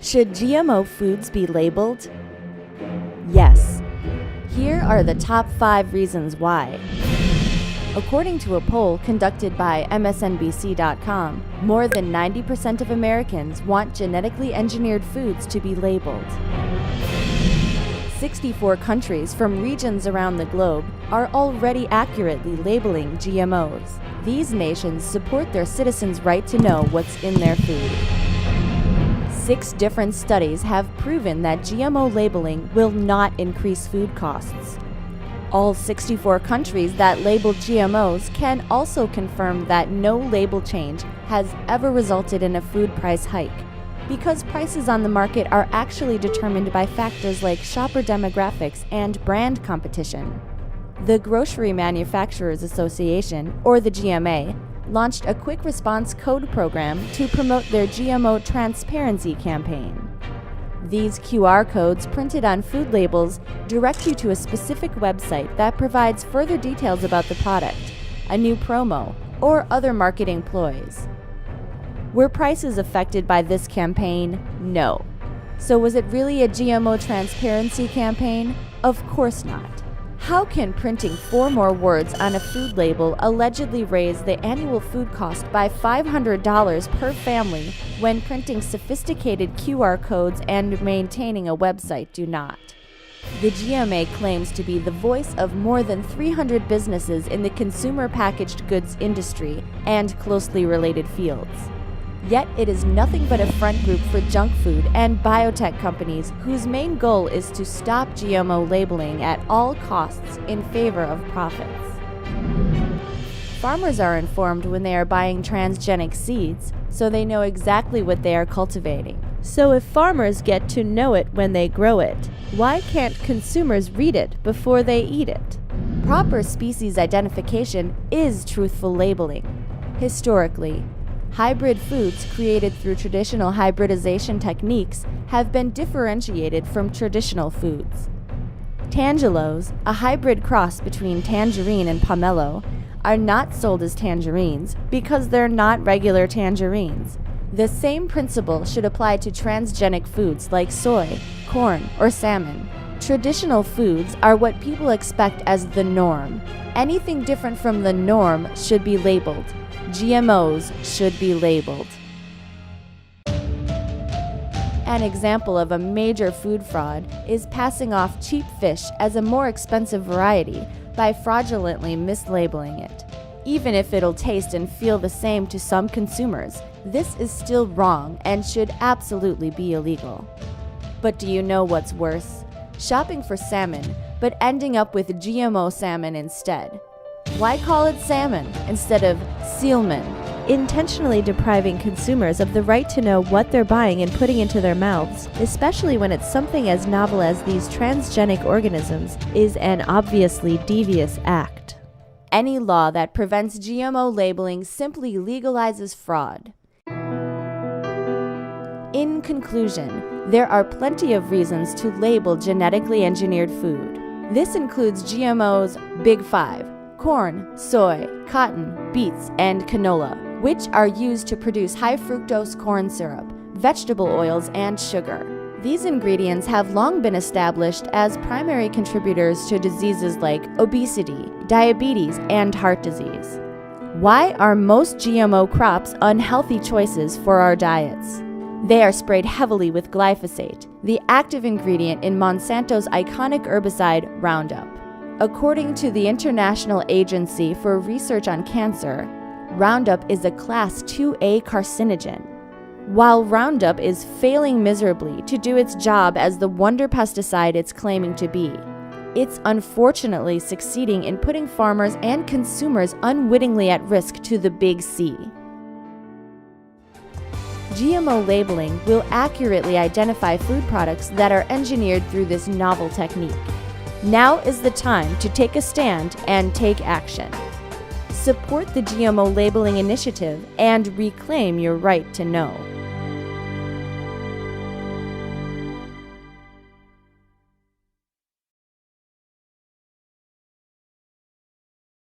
Should GMO foods be labeled? Yes. Here are the top 5 reasons why. According to a poll conducted by MSNBC.com, more than 90% of Americans want genetically engineered foods to be labeled. 64 countries from regions around the globe are already accurately labeling GMOs. These nations support their citizens' right to know what's in their food. 6 different studies have proven that GMO labeling will not increase food costs. All 64 countries that label GMOs can also confirm that no label change has ever resulted in a food price hike, because prices on the market are actually determined by factors like shopper demographics and brand competition. The Grocery Manufacturers Association, or the GMA, launched a quick response code program to promote their GMO transparency campaign. These QR codes printed on food labels direct you to a specific website that provides further details about the product, a new promo, or other marketing ploys. Were prices affected by this campaign? No. So was it really a GMO transparency campaign? Of course not. How can printing 4 more words on a food label allegedly raise the annual food cost by $500 per family when printing sophisticated QR codes and maintaining a website do not? The GMA claims to be the voice of more than 300 businesses in the consumer packaged goods industry and closely related fields. Yet it is nothing but a front group for junk food and biotech companies whose main goal is to stop GMO labeling at all costs in favor of profits. Farmers are informed when they are buying transgenic seeds, so they know exactly what they are cultivating. So if farmers get to know it when they grow it, why can't consumers read it before they eat it? Proper species identification is truthful labeling. Historically, hybrid foods created through traditional hybridization techniques have been differentiated from traditional foods. Tangelos, a hybrid cross between tangerine and pomelo, are not sold as tangerines because they're not regular tangerines. The same principle should apply to transgenic foods like soy, corn, or salmon. Traditional foods are what people expect as the norm. Anything different from the norm should be labeled. GMOs should be labeled. An example of a major food fraud is passing off cheap fish as a more expensive variety by fraudulently mislabeling it. Even if it'll taste and feel the same to some consumers, this is still wrong and should absolutely be illegal. But do you know what's worse? Shopping for salmon, but ending up with GMO salmon instead. Why call it salmon instead of sealman? Intentionally depriving consumers of the right to know what they're buying and putting into their mouths, especially when it's something as novel as these transgenic organisms, is an obviously devious act. Any law that prevents GMO labeling simply legalizes fraud. In conclusion, there are plenty of reasons to label genetically engineered food. This includes GMO's Big Five: corn, soy, cotton, beets, and canola, which are used to produce high fructose corn syrup, vegetable oils, and sugar. These ingredients have long been established as primary contributors to diseases like obesity, diabetes, and heart disease. Why are most GMO crops unhealthy choices for our diets? They are sprayed heavily with glyphosate, the active ingredient in Monsanto's iconic herbicide Roundup. According to the International Agency for Research on Cancer, Roundup is a Class 2A carcinogen. While Roundup is failing miserably to do its job as the wonder pesticide it's claiming to be, it's unfortunately succeeding in putting farmers and consumers unwittingly at risk to the big C. GMO labeling will accurately identify food products that are engineered through this novel technique. Now is the time to take a stand and take action. Support the GMO labeling initiative and reclaim your right to know.